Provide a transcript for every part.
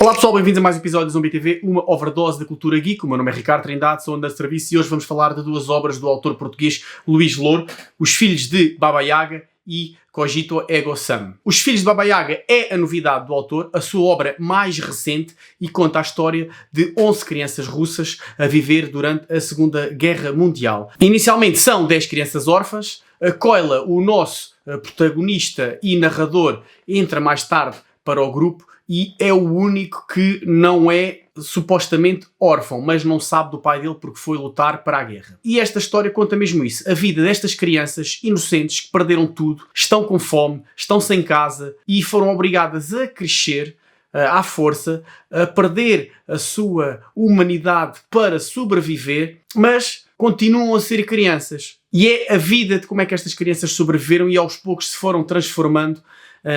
Olá pessoal, bem-vindos a mais um episódio do Zombie TV, uma overdose da cultura geek. O meu nome é Ricardo Trindade, sou andante de serviço e hoje vamos falar de duas obras do autor português Luís Louro, Os Filhos de Baba Yaga e Cogito Ergo Sum. Os Filhos de Baba Yaga é a novidade do autor, a sua obra mais recente, e conta a história de 11 crianças russas a viver durante a Segunda Guerra Mundial. Inicialmente são 10 crianças órfãs. A Koila, o nosso protagonista e narrador, entra mais tarde para o grupo e é o único que não é supostamente órfão, mas não sabe do pai dele porque foi lutar para a guerra. E esta história conta mesmo isso, a vida destas crianças inocentes que perderam tudo, estão com fome, estão sem casa e foram obrigadas a crescer à força, a perder a sua humanidade para sobreviver, mas continuam a ser crianças. E é a vida de como é que estas crianças sobreviveram e aos poucos se foram transformando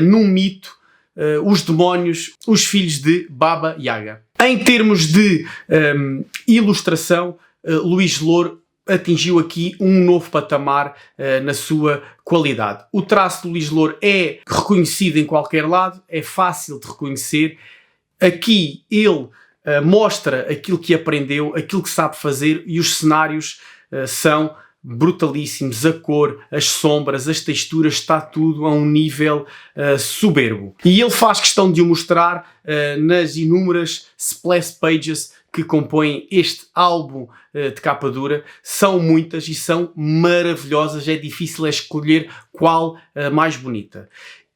num mito, os demónios, os filhos de Baba Yaga. Em termos de ilustração, Luís Louro atingiu aqui um novo patamar na sua qualidade. O traço de Luís Louro é reconhecido em qualquer lado, é fácil de reconhecer. Aqui ele mostra aquilo que aprendeu, aquilo que sabe fazer, e os cenários são brutalíssimos, a cor, as sombras, as texturas, está tudo a um nível soberbo. E ele faz questão de o mostrar nas inúmeras splash pages que compõem este álbum de capa dura. São muitas e são maravilhosas, é difícil escolher qual a mais bonita.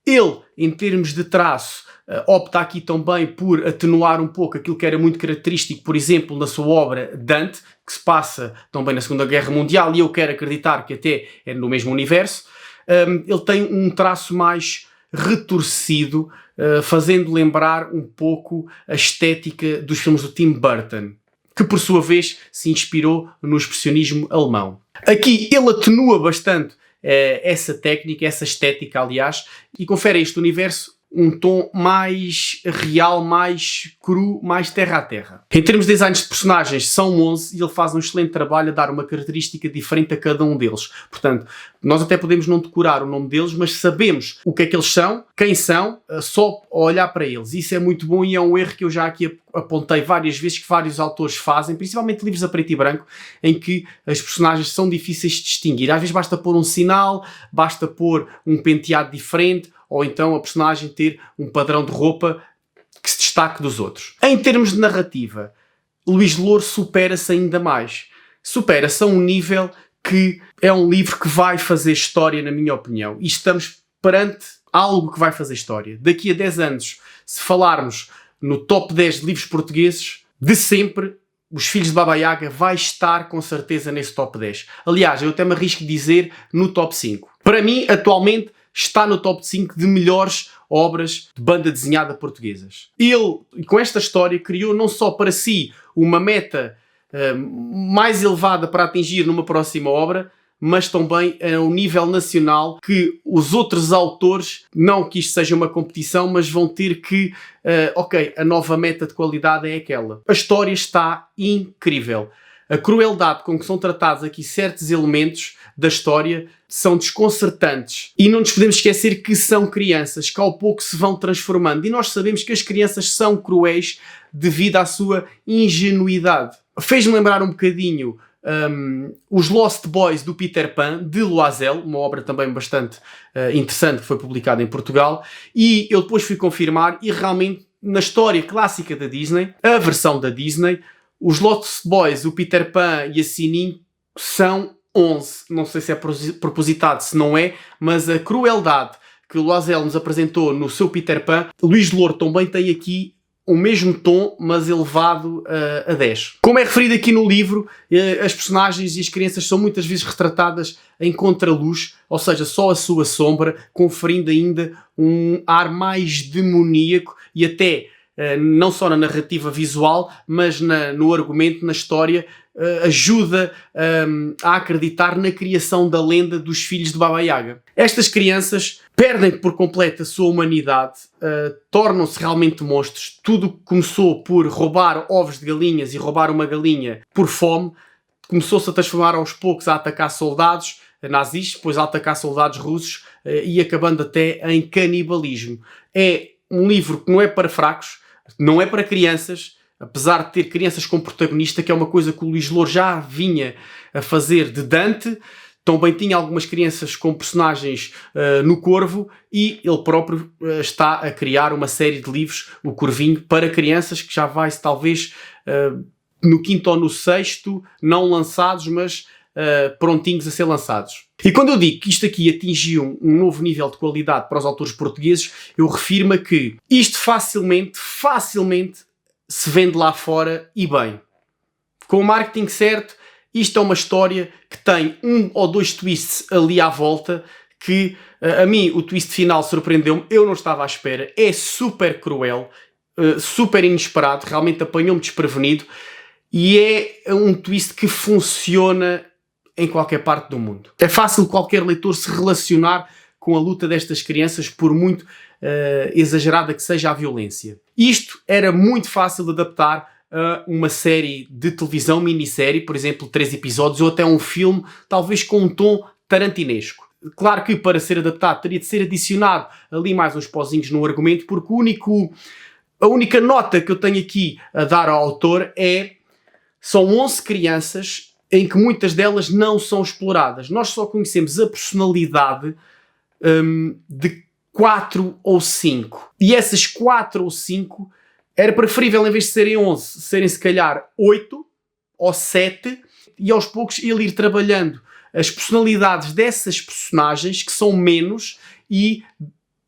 Ele, em termos de traço, opta aqui também por atenuar um pouco aquilo que era muito característico, por exemplo, na sua obra Dante, que se passa também na Segunda Guerra Mundial, e eu quero acreditar que até é no mesmo universo. Ele tem um traço mais retorcido, fazendo lembrar um pouco a estética dos filmes do Tim Burton, que por sua vez se inspirou no expressionismo alemão. Aqui ele atenua bastante essa técnica, essa estética, aliás, e confere a este universo um tom mais real, mais cru, mais terra a terra. Em termos de designs de personagens, são 11 e ele faz um excelente trabalho a dar uma característica diferente a cada um deles. Portanto, nós até podemos não decorar o nome deles, mas sabemos o que é que eles são, quem são, só olhar para eles. Isso é muito bom e é um erro que eu já aqui apontei várias vezes, que vários autores fazem, principalmente livros a preto e branco, em que as personagens são difíceis de distinguir. Às vezes basta pôr um sinal, basta pôr um penteado diferente, ou então a personagem ter um padrão de roupa que se destaque dos outros. Em termos de narrativa, Luís Louro supera-se ainda mais. Supera-se a um nível que é um livro que vai fazer história, na minha opinião. E estamos perante algo que vai fazer história. Daqui a 10 anos, se falarmos no top 10 de livros portugueses, de sempre, Os Filhos de Baba Yaga vai estar com certeza nesse top 10. Aliás, eu até me arrisco a dizer no top 5. Para mim, atualmente, está no top 5 de melhores obras de banda desenhada portuguesas. Ele, com esta história, criou não só para si uma meta mais elevada para atingir numa próxima obra, mas também a um nível nacional que os outros autores, não que isto seja uma competição, mas vão ter que, a nova meta de qualidade é aquela. A história está incrível. A crueldade com que são tratados aqui certos elementos da história são desconcertantes. E não nos podemos esquecer que são crianças, que ao pouco se vão transformando. E nós sabemos que as crianças são cruéis devido à sua ingenuidade. Fez-me lembrar um bocadinho os Lost Boys do Peter Pan, de Loisel, uma obra também bastante interessante que foi publicada em Portugal. E eu depois fui confirmar e realmente na história clássica da Disney, a versão da Disney, os Lost Boys, o Peter Pan e a Sininho são 11. Não sei se é propositado, se não é, mas a crueldade que o Loisel nos apresentou no seu Peter Pan, Luís Louro também tem aqui o mesmo tom, mas elevado a 10. Como é referido aqui no livro, as personagens e as crianças são muitas vezes retratadas em contraluz, ou seja, só a sua sombra, conferindo ainda um ar mais demoníaco e até não só na narrativa visual, mas no argumento, na história, ajuda a acreditar na criação da lenda dos filhos de Baba Yaga. Estas crianças perdem por completo a sua humanidade, tornam-se realmente monstros. Tudo começou por roubar ovos de galinhas e roubar uma galinha por fome, começou-se a transformar aos poucos a atacar soldados nazis, depois a atacar soldados russos e acabando até em canibalismo. É um livro que não é para fracos, Não é para crianças, apesar de ter crianças como protagonista, que é uma coisa que o Luís Louro já vinha a fazer de Dante. Também tinha algumas crianças como personagens no Corvo, e ele próprio está a criar uma série de livros, o Corvinho, para crianças, que já vai talvez no 5º ou no 6º, não lançados, mas prontinhos a ser lançados. E quando eu digo que isto aqui atingiu um novo nível de qualidade para os autores portugueses, eu refiro-me a que isto facilmente se vende lá fora, e bem. Com o marketing certo, isto é uma história que tem 1 ou 2 twists ali à volta, que a mim o twist final surpreendeu-me, eu não estava à espera, é super cruel, super inesperado, realmente apanhou-me desprevenido, e é um twist que funciona em qualquer parte do mundo. É fácil qualquer leitor se relacionar com a luta destas crianças, por muito exagerada que seja a violência. Isto era muito fácil de adaptar a uma série de televisão, minissérie, por exemplo, 3 episódios, ou até um filme, talvez com um tom tarantinesco. Claro que para ser adaptado teria de ser adicionado ali mais uns pozinhos no argumento, porque a única nota que eu tenho aqui a dar ao autor são 11 crianças em que muitas delas não são exploradas. Nós só conhecemos a personalidade de 4 ou 5. E essas 4 ou 5 era preferível, em vez de serem 11, serem se calhar 8 ou 7, e aos poucos ele ir trabalhando as personalidades dessas personagens, que são menos, e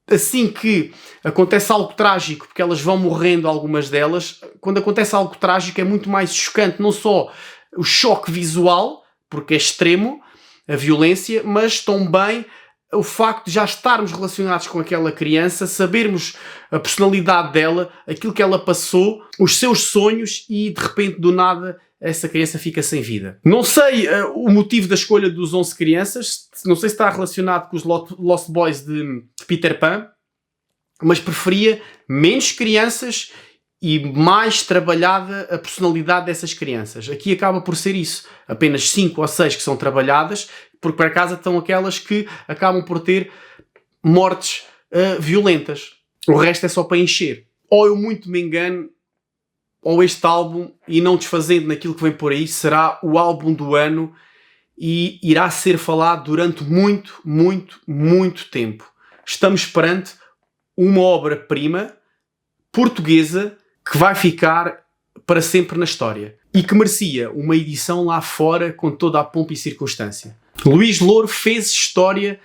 assim que acontece algo trágico, porque elas vão morrendo, algumas delas, quando acontece algo trágico é muito mais chocante, não só o choque visual, porque é extremo, a violência, mas também o facto de já estarmos relacionados com aquela criança, sabermos a personalidade dela, aquilo que ela passou, os seus sonhos, e de repente do nada essa criança fica sem vida. Não sei o motivo da escolha dos 11 crianças, não sei se está relacionado com os Lost Boys de Peter Pan, mas preferia menos crianças e mais trabalhada a personalidade dessas crianças. Aqui acaba por ser isso. Apenas 5 ou 6 que são trabalhadas, porque para casa estão aquelas que acabam por ter mortes violentas. O resto é só para encher. Ou eu muito me engano, ou este álbum, e não desfazendo naquilo que vem por aí, será o álbum do ano e irá ser falado durante muito, muito, muito tempo. Estamos perante uma obra-prima portuguesa que vai ficar para sempre na história e que merecia uma edição lá fora com toda a pompa e circunstância. Luís Louro fez história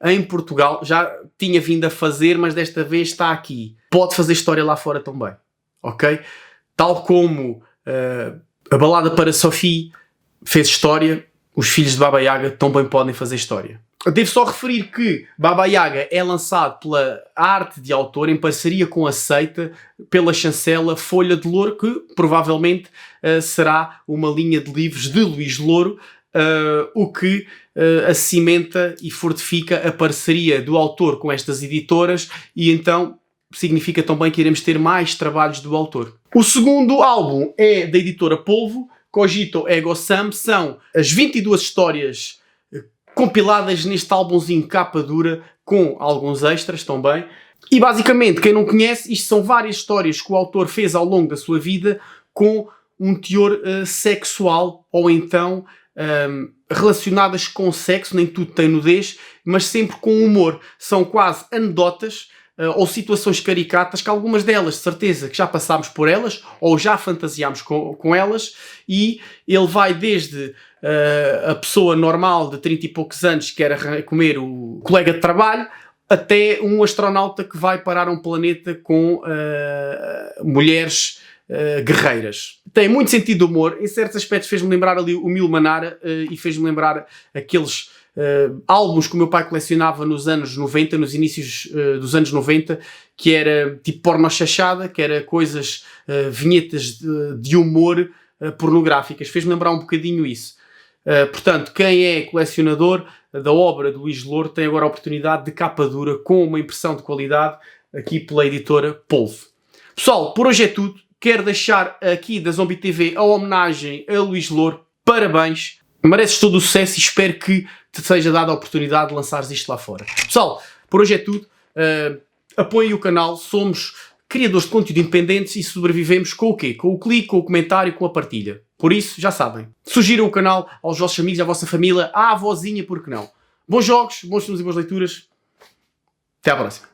em Portugal, já tinha vindo a fazer, mas desta vez está aqui. Pode fazer história lá fora também, ok? Tal como a Balada para Sophie fez história, os Filhos de Baba Yaga também podem fazer história. Devo só referir que Baba Yaga é lançado pela Arte de Autor, em parceria com a Seita, pela chancela Folha de Louro, que provavelmente será uma linha de livros de Luís Louro, o que acimenta e fortifica a parceria do autor com estas editoras, e então significa também que iremos ter mais trabalhos do autor. O segundo álbum é da editora Polvo, Cogito Ego Sum, são as 22 histórias compiladas neste álbumzinho capa dura, com alguns extras também. E basicamente, quem não conhece, isto são várias histórias que o autor fez ao longo da sua vida com um teor sexual, ou então relacionadas com sexo, nem tudo tem nudez, mas sempre com humor. São quase anedotas ou situações caricatas, que algumas delas, de certeza, que já passámos por elas, ou já fantasiámos com elas, e ele vai desde a pessoa normal de 30 e poucos anos que quer comer o colega de trabalho, até um astronauta que vai parar um planeta com mulheres guerreiras. Tem muito sentido de humor, em certos aspectos fez-me lembrar ali o Mil Manara, e fez-me lembrar aqueles álbuns que o meu pai colecionava nos anos 90, nos inícios dos anos 90, que era tipo porno-chachada, que era coisas, vinhetas de humor pornográficas. Fez-me lembrar um bocadinho isso. Portanto, quem é colecionador da obra de Luís Louro tem agora a oportunidade de capa dura com uma impressão de qualidade aqui pela editora Polvo. Pessoal, por hoje é tudo. Quero deixar aqui da Zombie TV a homenagem a Luís Louro. Parabéns, mereces todo o sucesso e espero que te seja dada a oportunidade de lançares isto lá fora. Pessoal, por hoje é tudo. Apoiem o canal, somos criadores de conteúdo independentes e sobrevivemos com o quê? Com o clique, com o comentário, com a partilha. Por isso, já sabem, sugiram o canal aos vossos amigos, à vossa família, à avózinha, por que não? Bons jogos, bons filmes e boas leituras. Até à próxima.